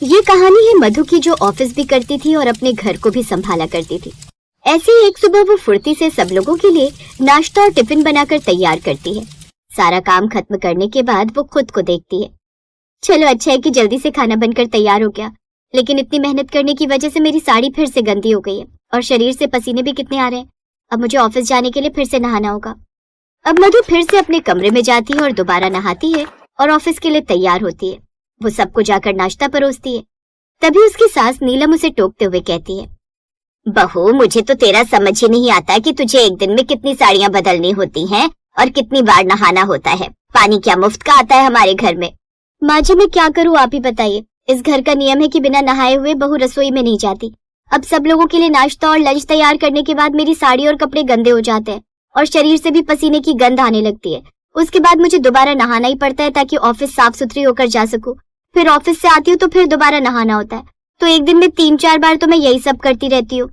ये कहानी है मधु की, जो ऑफिस भी करती थी और अपने घर को भी संभाला करती थी। ऐसे ही एक सुबह वो फुर्ती से सब लोगों के लिए नाश्ता और टिफिन बनाकर तैयार करती है। सारा काम खत्म करने के बाद वो खुद को देखती है। चलो अच्छा है कि जल्दी से खाना बनकर तैयार हो गया, लेकिन इतनी मेहनत करने की वजह से मेरी साड़ी फिर से गंदी हो गई है और शरीर से पसीने भी कितने आ रहे हैं। अब मुझे ऑफिस जाने के लिए फिर से नहाना होगा। अब मधु फिर से अपने कमरे में जाती है और दोबारा नहाती है और ऑफिस के लिए तैयार होती है। वो सबको जाकर नाश्ता परोसती है। तभी उसकी सास नीलम उसे टोकते हुए कहती है, बहू, मुझे तो तेरा समझ ही नहीं आता कि तुझे एक दिन में कितनी साड़ियां बदलनी होती हैं और कितनी बार नहाना होता है। पानी क्या मुफ्त का आता है हमारे घर में? माँ जी, मैं क्या करूँ, आप ही बताइए। इस घर का नियम है कि बिना नहाए हुए बहू रसोई में नहीं जाती। अब सब लोगों के लिए नाश्ता और लंच तैयार करने के बाद मेरी साड़ी और कपड़े गंदे हो जाते हैं और शरीर से भी पसीने की गंध आने लगती है। उसके बाद मुझे दोबारा नहाना ही पड़ता है ताकि ऑफिस साफ सुथरी होकर जा सकूं। फिर ऑफिस से आती हूँ तो फिर दोबारा नहाना होता है, तो एक दिन में 3-4 बार तो मैं यही सब करती रहती हूँ।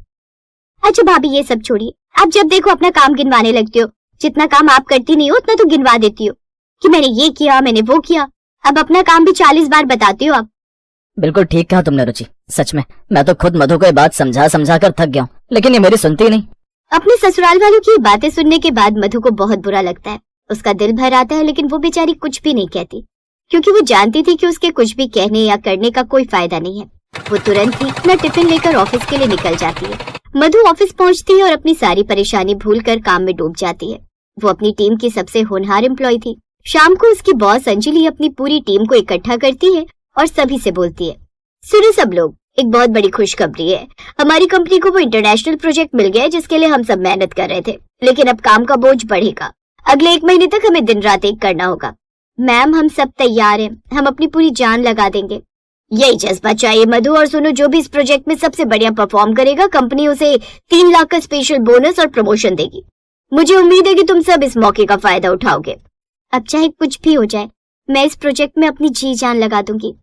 अच्छा भाभी, ये सब छोड़िए, आप जब देखो अपना काम गिनवाने लगती हो। जितना काम आप करती नहीं हो उतना तो गिनवा देती हो कि मैंने ये किया, मैंने वो किया। अब अपना काम भी 40 बार बताती हो आप। बिल्कुल ठीक कहा तुमने रुचि। सच में मैं तो खुद मधु को ये बात समझा समझा कर थक गया हूँ, लेकिन ये मेरी सुनती नहीं। अपने ससुराल वालों की बातें सुनने के बाद मधु को बहुत बुरा लगता है। उसका दिल भर आता है, लेकिन वो बेचारी कुछ भी नहीं कहती, क्योंकि वो जानती थी कि उसके कुछ भी कहने या करने का कोई फायदा नहीं है। वो तुरंत ही अपना टिफिन लेकर ऑफिस के लिए निकल जाती है। मधु ऑफिस पहुंचती है और अपनी सारी परेशानी भूलकर काम में डूब जाती है। वो अपनी टीम की सबसे होनहार एम्प्लॉय थी। शाम को उसकी बॉस अंजलि अपनी पूरी टीम को इकट्ठा करती है और सभी से बोलती है, सुनो सब लोग, एक बहुत बड़ी खुशखबरी है। हमारी कंपनी को वो इंटरनेशनल प्रोजेक्ट मिल गया है जिसके लिए हम सब मेहनत कर रहे थे, लेकिन अब काम का बोझ बढ़ेगा। अगले 1 महीने तक हमें दिन रात एक करना होगा। मैम, हम सब तैयार हैं, हम अपनी पूरी जान लगा देंगे। यही जज्बा चाहिए मधु। और सुनो, जो भी इस प्रोजेक्ट में सबसे बढ़िया परफॉर्म करेगा, कंपनी उसे 3 लाख का स्पेशल बोनस और प्रमोशन देगी। मुझे उम्मीद है कि तुम सब इस मौके का फायदा उठाओगे। अब चाहे कुछ भी हो जाए, मैं इस प्रोजेक्ट में अपनी जी जान लगा दूंगी।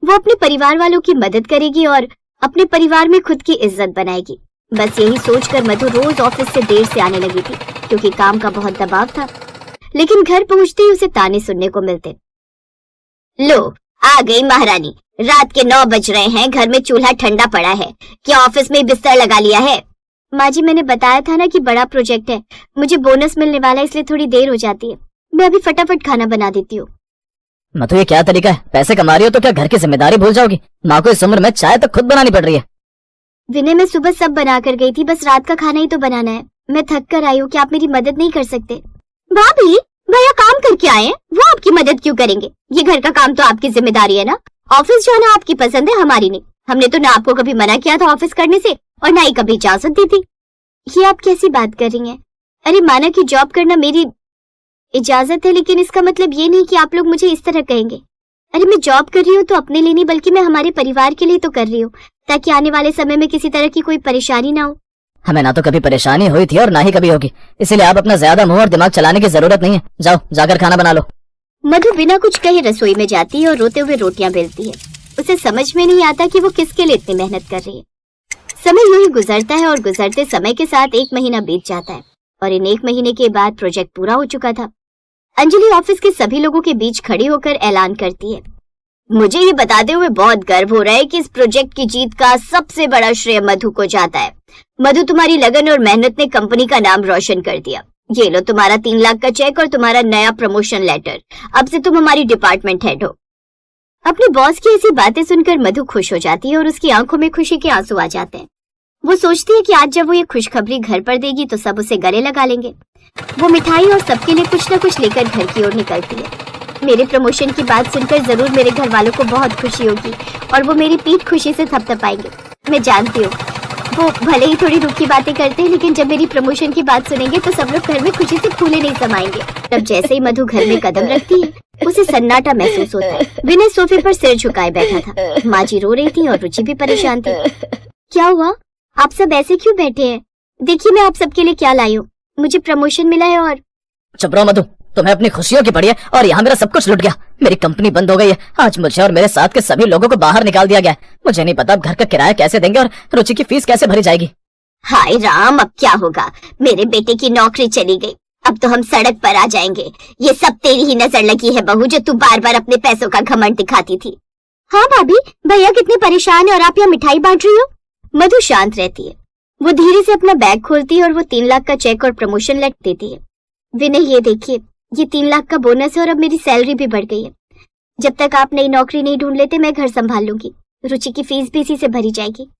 वो अपने परिवार वालों की मदद करेगी और अपने परिवार में खुद की इज्जत बनाएगी। बस यही सोचकर मधु रोज ऑफिस से देर से आने लगी थी, क्योंकि काम का बहुत दबाव था। लेकिन घर पहुंचते ही उसे ताने सुनने को मिलते। लो, आ गई महारानी। रात के 9 बज रहे हैं, घर में चूल्हा ठंडा पड़ा है। क्या ऑफिस में बिस्तर लगा लिया है? माँ जी, मैंने बताया था ना कि बड़ा प्रोजेक्ट है, मुझे बोनस मिलने वाला है, इसलिए थोड़ी देर हो जाती है। मैं अभी फटाफट खाना बना देती हूँ। मधु, ये क्या तरीका है? पैसे कमा रही हो तो क्या घर की जिम्मेदारी भूल जाओगी? माँ को इस उम्र में चाय तो खुद बनानी पड़ रही है। विनय, मैं सुबह सब बना कर गई थी, बस रात का खाना ही तो बनाना है। मैं थक कर आई हूँ, क्या आप मेरी मदद नहीं कर सकते? भाभी, भैया काम करके आए हैं, वो आपकी मदद क्यों करेंगे? ये घर का काम तो आपकी जिम्मेदारी है ना। ऑफिस जाना आपकी पसंद है, हमारी नहीं। हमने तो ना आपको कभी मना किया था ऑफिस करने से और ना ही कभी इजाजत दी थी। ये आप कैसी बात कर रही हैं? अरे माना कि जॉब करना मेरी इजाजत है, लेकिन इसका मतलब ये नहीं कि आप लोग मुझे इस तरह कहेंगे। अरे मैं जॉब कर रही हूँ तो अपने लिए नहीं, बल्कि मैं हमारे परिवार के लिए तो कर रही हूँ, ताकि आने वाले समय में किसी तरह की कोई परेशानी ना हो। हमें ना तो कभी परेशानी हुई थी और ना ही कभी होगी, इसीलिए आप अपना ज्यादा मुंह और दिमाग चलाने की जरूरत नहीं है। जाओ, जाकर खाना बना लो। मधु बिना कुछ कहे रसोई में जाती है और रोते हुए रोटियां बेलती है। उसे समझ में नहीं आता कि वो किसके लिए इतनी मेहनत कर रही है। समय यूं ही गुजरता है और गुजरते समय के साथ 1 महीना बीत जाता है और इन 1 महीने के बाद प्रोजेक्ट पूरा हो चुका था। अंजलि ऑफिस के सभी लोगों के बीच खड़ी होकर ऐलान करती है, मुझे ये बताते हुए बहुत गर्व हो रहा है कि इस प्रोजेक्ट की जीत का सबसे बड़ा श्रेय मधु को जाता है। मधु, तुम्हारी लगन और मेहनत ने कंपनी का नाम रोशन कर दिया। ये लो तुम्हारा 3 लाख का चेक और तुम्हारा नया प्रमोशन लेटर। अब से तुम हमारी डिपार्टमेंट हेड हो। अपने बॉस की ऐसी बातें सुनकर मधु खुश हो जाती है और उसकी आंखों में खुशी के आंसू आ जाते हैं। वो सोचती है कि आज जब वो ये खुशखबरी घर पर देगी तो सब उसे गले लगा लेंगे। वो मिठाई और सबके लिए कुछ न कुछ लेकर घर की ओर निकलती है। मेरे प्रमोशन की बात सुनकर जरूर मेरे घर वालों को बहुत खुशी होगी और वो मेरी पीठ खुशी से थपथपाएंगे। मैं जानती हूँ वो भले ही थोड़ी रूखी बातें करते हैं, लेकिन जब मेरी प्रमोशन की बात सुनेंगे तो सब लोग घर में खुशी से फूले नहीं समाएंगे। तब जैसे ही मधु घर में कदम रखती है, उसे सन्नाटा महसूस होता है। विनय सोफे पर सिर झुकाए बैठा था। माँ जी रो रही थी और रुचि भी परेशान थी। क्या हुआ? आप सब ऐसे क्यों बैठे हैं? देखिए, मैं आप सबके लिए क्या लाई हूँ। मुझे प्रमोशन मिला है और चुप रहो मधु, तुम्हें अपनी खुशियों की पड़ी है और यहाँ मेरा सब कुछ लुट गया। मेरी कंपनी बंद हो गई है। आज मुझे और मेरे साथ के सभी लोगों को बाहर निकाल दिया गया है। मुझे नहीं पता अब घर का किराया कैसे देंगे और रुचि की फीस कैसे भरी जाएगी। हाय राम, अब क्या होगा? मेरे बेटे की नौकरी चली गई, अब तो हम सड़क पर आ जाएंगे। ये सब तेरी ही नजर लगी है बहू, जो तू बार बार अपने पैसों का घमंड दिखाती थी। हाँ भाभी, भैया कितने परेशान है और आप यहाँ मिठाई बांट रही हो। मधु शांत रहती है। वो धीरे से अपना बैग खोलती है और वो 3 लाख का चेक और प्रमोशन लेटर देती है। विनय, ये देखिए, ये 3 लाख का बोनस है और अब मेरी सैलरी भी बढ़ गई है। जब तक आप नई नौकरी नहीं ढूंढ लेते मैं घर संभाल लूंगी। रुचि की फीस भी इसी से भरी जाएगी।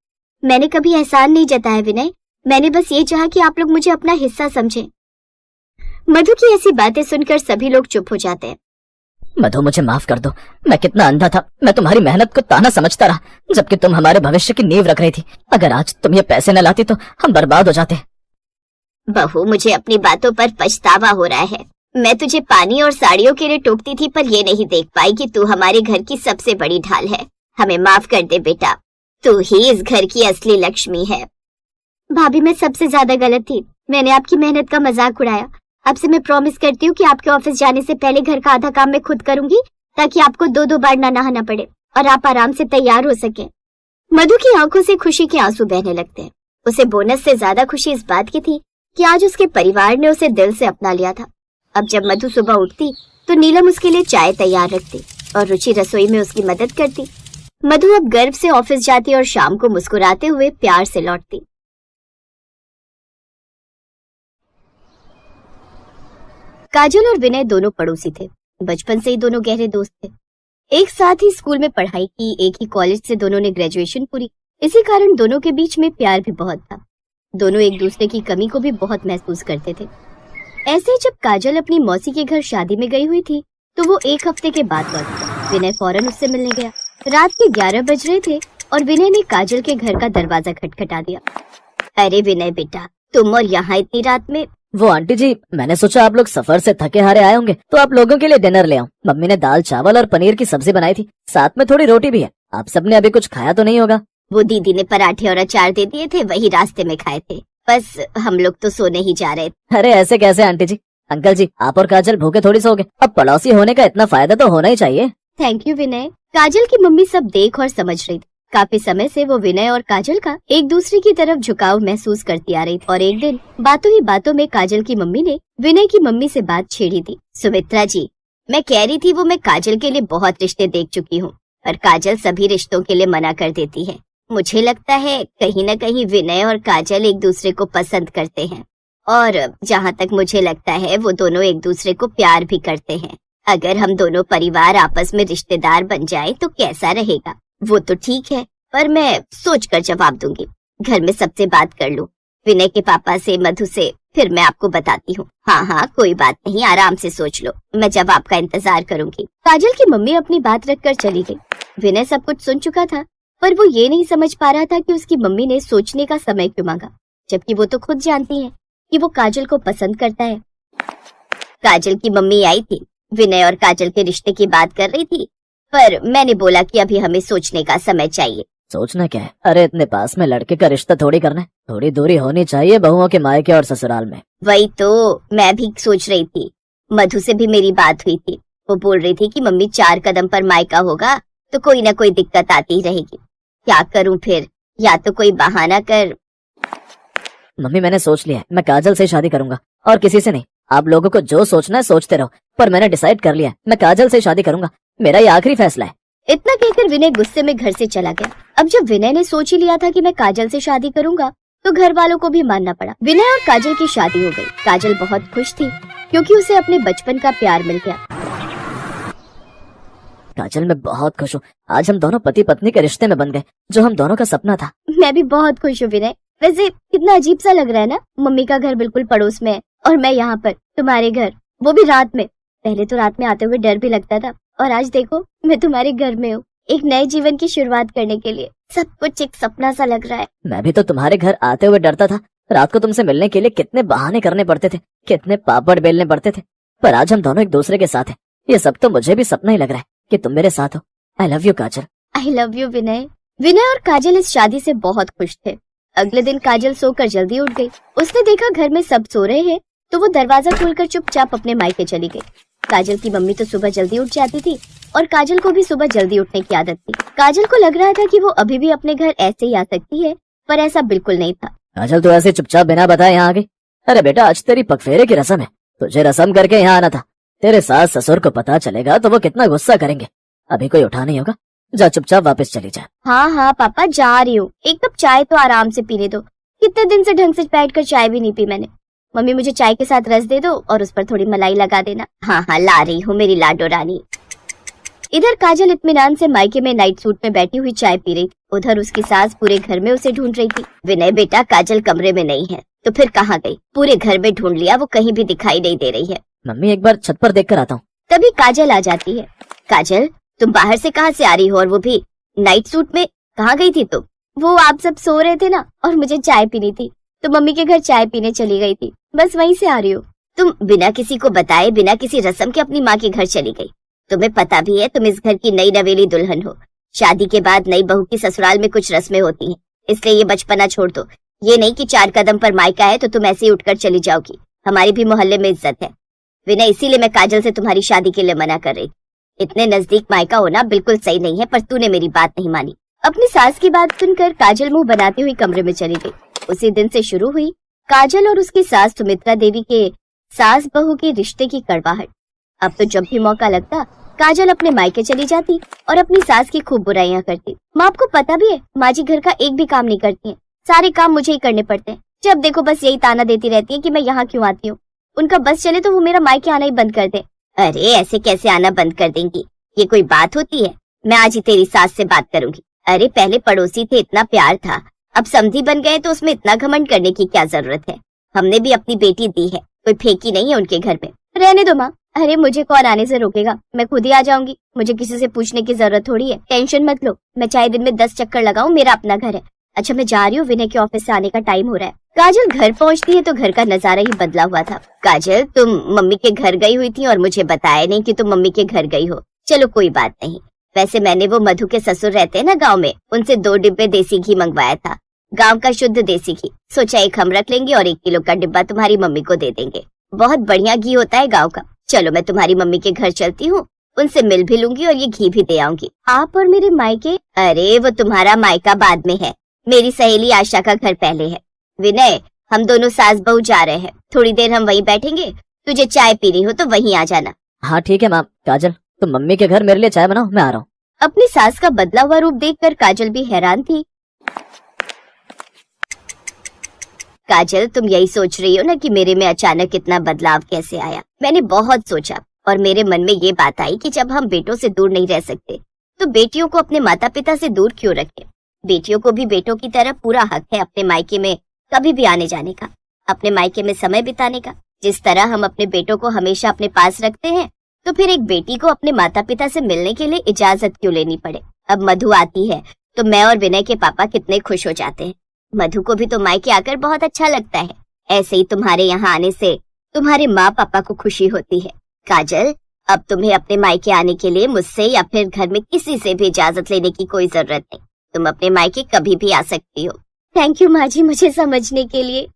मैंने कभी एहसान नहीं जताया विनय, मैंने बस ये चाहा कि आप लोग मुझे अपना हिस्सा समझें। मधु की ऐसी बातें सुनकर सभी लोग चुप हो जाते हैं। मधु, मुझे माफ कर दो, मैं कितना अंधा था। मैं तुम्हारी मेहनत को ताना समझता रहा, जबकि तुम हमारे भविष्य की नींव रख रही थी। अगर आज तुम ये पैसे न लाती तो हम बर्बाद हो जाते। बहू, मुझे अपनी बातों पर पछतावा हो रहा है। मैं तुझे पानी और साड़ियों के लिए टोकती थी, पर ये नहीं देख पाई कि तू हमारे घर की सबसे बड़ी ढाल है। हमें माफ कर दे बेटा, तू ही इस घर की असली लक्ष्मी है। भाभी, मैं सबसे ज्यादा गलत थी। मैंने आपकी मेहनत का मजाक उड़ाया। अब से मैं प्रॉमिस करती हूँ कि आपके ऑफिस जाने से पहले घर का आधा काम मैं खुद करूंगी, ताकि आपको 2-2 बार ना नहाना पड़े और आप आराम से तैयार हो सके। मधु की आंखों से खुशी के आंसू बहने लगते हैं। उसे बोनस से ज्यादा खुशी इस बात की थी कि आज उसके परिवार ने उसे दिल से अपना लिया था। अब जब मधु सुबह उठती तो नीलम उसके लिए चाय तैयार रखती और रुचि रसोई में उसकी मदद करती। मधु अब गर्व से ऑफिस जाती और शाम को मुस्कुराते हुए प्यार से लौटती। काजल और विनय दोनों पड़ोसी थे। बचपन से ही दोनों गहरे दोस्त थे। एक साथ ही स्कूल में पढ़ाई की, एक ही कॉलेज से दोनों ने ग्रेजुएशन पूरी। इसी कारण दोनों के बीच में प्यार भी बहुत था। दोनों एक दूसरे की कमी को भी बहुत महसूस करते थे। ऐसे ही जब काजल अपनी मौसी के घर शादी में गई हुई थी तो वो 1 हफ्ते के बाद लौटी। विनय फौरन उससे मिलने गया। रात के 11 बज रहे थे और विनय ने काजल के घर का दरवाजा खटखटा दिया। अरे विनय बेटा, तुम और यहाँ इतनी रात में? वो आंटी जी, मैंने सोचा आप लोग सफर से थके हारे आए होंगे तो आप लोगों के लिए डिनर ले आऊं। मम्मी ने दाल चावल और पनीर की सब्जी बनाई थी, साथ में थोड़ी रोटी भी है। आप सबने अभी कुछ खाया तो नहीं होगा? वो दीदी ने पराठे और अचार दे दिए थे, वही रास्ते में खाए थे। बस हम लोग तो सोने ही जा रहे थे। अरे ऐसे कैसे आंटी जी? अंकल जी, आप और काजल भूखे थोड़ी सोगे। अब पड़ोसी होने का इतना फायदा तो होना ही चाहिए। थैंक यू विनय। काजल की मम्मी सब देख और समझ रही थी। काफी समय से वो विनय और काजल का एक दूसरे की तरफ झुकाव महसूस करती आ रही थी और एक दिन बातों ही बातों में काजल की मम्मी ने विनय की मम्मी से बात छेड़ी थी। सुमित्रा जी, मैं कह रही थी वो मैं काजल के लिए बहुत रिश्ते देख चुकी हूँ, पर काजल सभी रिश्तों के लिए मना कर देती है। मुझे लगता है कहीं न कहीं विनय और काजल एक दूसरे को पसंद करते हैं और जहाँ तक मुझे लगता है वो दोनों एक दूसरे को प्यार भी करते हैं। अगर हम दोनों परिवार आपस में रिश्तेदार बन जाए तो कैसा रहेगा? वो तो ठीक है, पर मैं सोच कर जवाब दूंगी। घर में सबसे बात कर लूं, विनय के पापा से, मधु से, फिर मैं आपको बताती हूँ। हाँ, कोई बात नहीं, आराम से सोच लो, मैं जवाब का इंतजार करूंगी। काजल की मम्मी अपनी बात रखकर चली गई। विनय सब कुछ सुन चुका था, पर वो ये नहीं समझ पा रहा था कि उसकी मम्मी ने सोचने का समय क्यों मांगा, जबकि वो तो खुद जानती है कि वो काजल को पसंद करता है। काजल की मम्मी आई थी, विनय और काजल के रिश्ते की बात कर रही थी, पर मैंने बोला कि अभी हमें सोचने का समय चाहिए। सोचना क्या है? अरे इतने पास में लड़के का रिश्ता थोड़ी करना है, थोड़ी दूरी होनी चाहिए बहुओं के मायके और ससुराल में। वही तो मैं भी सोच रही थी। मधु से भी मेरी बात हुई थी, वो बोल रही थी कि मम्मी 4 कदम पर मायका होगा तो कोई ना कोई दिक्कत आती ही रहेगी। क्या करूं फिर? या तो कोई बहाना कर। मम्मी, मैंने सोच लिया है, मैं काजल से शादी करूंगा और किसी से नहीं। आप लोगों को जो सोचना है सोचते रहो, पर मैंने डिसाइड कर लिया है, मैं काजल से शादी करूंगा। मेरा ये आखिरी फैसला है। इतना कहकर विनय गुस्से में घर से चला गया। अब जब विनय ने सोच ही लिया था कि मैं काजल से शादी करूंगा तो घर वालों को भी मानना पड़ा। विनय और काजल की शादी हो गई। काजल बहुत खुश थी क्योंकि उसे अपने बचपन का प्यार मिल गया। काजल, मैं बहुत खुश हूँ, आज हम दोनों पति पत्नी के रिश्ते में बन गए, जो हम दोनों का सपना था। मैं भी बहुत खुश हूँ विनय। वैसे कितना अजीब सा लग रहा है ना, मम्मी का घर बिल्कुल पड़ोस में है और मैं यहाँ पर तुम्हारे घर, वो भी रात में। पहले तो रात में आते हुए डर भी लगता था और आज देखो मैं तुम्हारे घर में हूँ, एक नए जीवन की शुरुआत करने के लिए। सब कुछ एक सपना सा लग रहा है। मैं भी तो तुम्हारे घर आते हुए डरता था। रात को तुमसे मिलने के लिए कितने बहाने करने पड़ते थे, कितने पापड़ बेलने पड़ते थे, पर आज हम दोनों एक दूसरे के साथ हैं। ये सब तो मुझे भी सपना ही लग रहा है कि तुम मेरे साथ हो। I love you Kajal. I love you Vinay. Vinay और काजल इस शादी से बहुत खुश थे। अगले दिन काजल सोकर जल्दी उठ गई। उसने देखा घर में सब सो रहे हैं तो वो दरवाजा खोलकर चुपचाप अपने मायके चली गई। काजल की मम्मी तो सुबह जल्दी उठ जाती थी और काजल को भी सुबह जल्दी उठने की आदत थी। काजल को लग रहा था कि वो अभी भी अपने घर ऐसे ही आ सकती है, पर ऐसा बिल्कुल नहीं था। काजल, तू ऐसे चुपचाप बिना बताए यहाँ आ गई? अरे बेटा, आज तेरी पगफेरे की रस्म है, तुझे रस्म करके यहाँ आना था। तेरे सास ससुर को पता चलेगा तो वो कितना गुस्सा करेंगे। अभी कोई उठा नहीं होगा, जा चुपचाप वापस चली जा। हाँ हाँ पापा जा रही हूँ, एक कप चाय तो आराम से पीने दो, कितने दिन से ढंग से बैठकर चाय भी नहीं पी मैंने। मम्मी मुझे चाय के साथ रस दे दो और उस पर थोड़ी मलाई लगा देना। हाँ हाँ ला रही हूँ मेरी लाडो रानी। इधर काजल इत्मीनान से मायके में नाइट सूट में बैठी हुई चाय पी रही थी, उधर उसकी सास पूरे घर में उसे ढूंढ रही थी। विनय बेटा काजल कमरे में नहीं है तो फिर कहाँ गई? पूरे घर में ढूंढ लिया, वो कहीं भी दिखाई नहीं दे रही है। मम्मी एक बार छत पर देख कर आता हूँ। तभी काजल आ जाती है। काजल तुम बाहर से कहाँ से आ रही हो और वो भी नाइट सूट में? कहाँ गई थी तुम? वो आप सब सो रहे थे ना और मुझे चाय पीनी थी तो मम्मी के घर चाय पीने चली गई थी, बस वहीं से आ रही हूँ। तुम बिना किसी को बताए बिना किसी रस्म के अपनी माँ के घर चली गई। तुम्हें पता भी है तुम इस घर की नई नवेली दुल्हन हो। शादी के बाद नई बहू की ससुराल में कुछ रस्में होती हैं, इसलिए ये बचपना छोड़ दो। ये नहीं कि 4 कदम पर मायका है तो तुम ऐसे ही उठकर चली जाओगी। हमारी भी मोहल्ले में इज्जत है विनय, इसीलिए मैं काजल से तुम्हारी शादी के लिए मना कर रही। इतने नजदीक मायका होना बिल्कुल सही नहीं है, पर तूने मेरी बात नहीं मानी। अपनी सास की बात सुनकर काजल मुंह बनाती हुई कमरे में चली गई। उसी दिन से शुरू हुई काजल और उसकी सास सुमित्रा देवी के सास बहू के रिश्ते की कड़वाहट। अब तो जब भी मौका लगता काजल अपने मायके चली जाती और अपनी सास की खूब बुराइयां करती। माँ आपको पता भी है माँ जी घर का एक भी काम नहीं करती है, सारे काम मुझे ही करने पड़ते हैं। जब देखो बस यही ताना देती रहती है कि मैं यहाँ क्यों आती हूँ। उनका बस चले तो वो मेरा मायके आना ही बंद कर दे। अरे ऐसे कैसे आना बंद कर देंगी, ये कोई बात होती है? मैं आज ही तेरी सास से बात करूंगी। अरे पहले पड़ोसी थे, इतना प्यार था, अब समधी बन गए तो उसमें इतना घमंड करने की क्या जरूरत है? हमने भी अपनी बेटी दी है, कोई फेंकी नहीं है उनके घर में। रहने दो माँ। अरे मुझे कौन आने से रोकेगा, मैं खुद ही आ जाऊंगी, मुझे किसी से पूछने की जरूरत थोड़ी है। टेंशन मत लो, मैं चाहे दिन में 10 चक्कर लगाऊं, मेरा अपना घर है। अच्छा मैं जा रही हूँ, विनय के ऑफिस से आने का टाइम हो रहा है। काजल घर पहुँचती है तो घर का नजारा ही बदला हुआ था। काजल तुम मम्मी के घर गई हुई थी और मुझे बताया नहीं कि तुम मम्मी के घर गई हो। चलो कोई बात नहीं, वैसे मैंने वो मधु के ससुर रहते हैं ना गाँव में, उनसे 2 डिब्बे देसी घी मंगवाया था, गाँव का शुद्ध देसी घी। सोचा एक हम रख लेंगे और 1 किलो का डिब्बा तुम्हारी मम्मी को दे देंगे। बहुत बढ़िया घी होता है गाँव का। चलो मैं तुम्हारी मम्मी के घर चलती हूँ, उनसे मिल भी लूंगी और ये घी भी दे आऊंगी। आप और मेरे मायके? अरे वो तुम्हारा मायका बाद में है, मेरी सहेली आशा का घर पहले है। विनय हम दोनों सास बहू जा रहे हैं, थोड़ी देर हम वहीं बैठेंगे, तुझे चाय पीनी हो तो वहीं आ जाना। हाँ ठीक है माँ। काजल तुम मम्मी के घर मेरे लिए चाय बनाओ, मैं आ रहा हूँ। अपनी सास का बदला हुआ रूप देखकर काजल भी हैरान थी। काजल तुम यही सोच रही हो ना कि मेरे में अचानक इतना बदलाव कैसे आया? मैंने बहुत सोचा और मेरे मन में ये बात आई कि जब हम बेटों से दूर नहीं रह सकते तो बेटियों को अपने माता पिता से दूर क्यों रखें? बेटियों को भी बेटों की तरह पूरा हक है अपने मायके में कभी भी आने जाने का, अपने मायके में समय बिताने का। जिस तरह हम अपने बेटों को हमेशा अपने पास रखते हैं तो फिर एक बेटी को अपने माता पिता से मिलने के लिए इजाजत क्यों लेनी पड़े? अब मधु आती है तो मैं और विनय के पापा कितने खुश हो जाते हैं। मधु को भी तो मायके आकर बहुत अच्छा लगता है। ऐसे ही तुम्हारे यहाँ आने से तुम्हारे माँ पापा को खुशी होती है। काजल अब तुम्हें अपने मायके आने के लिए मुझसे या फिर घर में किसी से भी इजाजत लेने की कोई जरूरत नहीं, तुम अपने मायके कभी भी आ सकती हो। थैंक यू माँ जी मुझे समझने के लिए।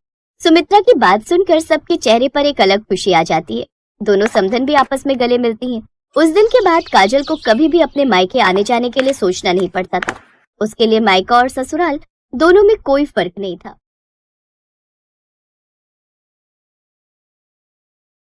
सुमित्रा की बात सुनकर सबके चेहरे पर एक अलग खुशी आ जाती है। दोनों समधन भी आपस में गले मिलती हैं। उस दिन के बाद काजल को कभी भी अपने मायके आने जाने के लिए सोचना नहीं पड़ता था। उसके लिए मायका और ससुराल दोनों में कोई फर्क नहीं था।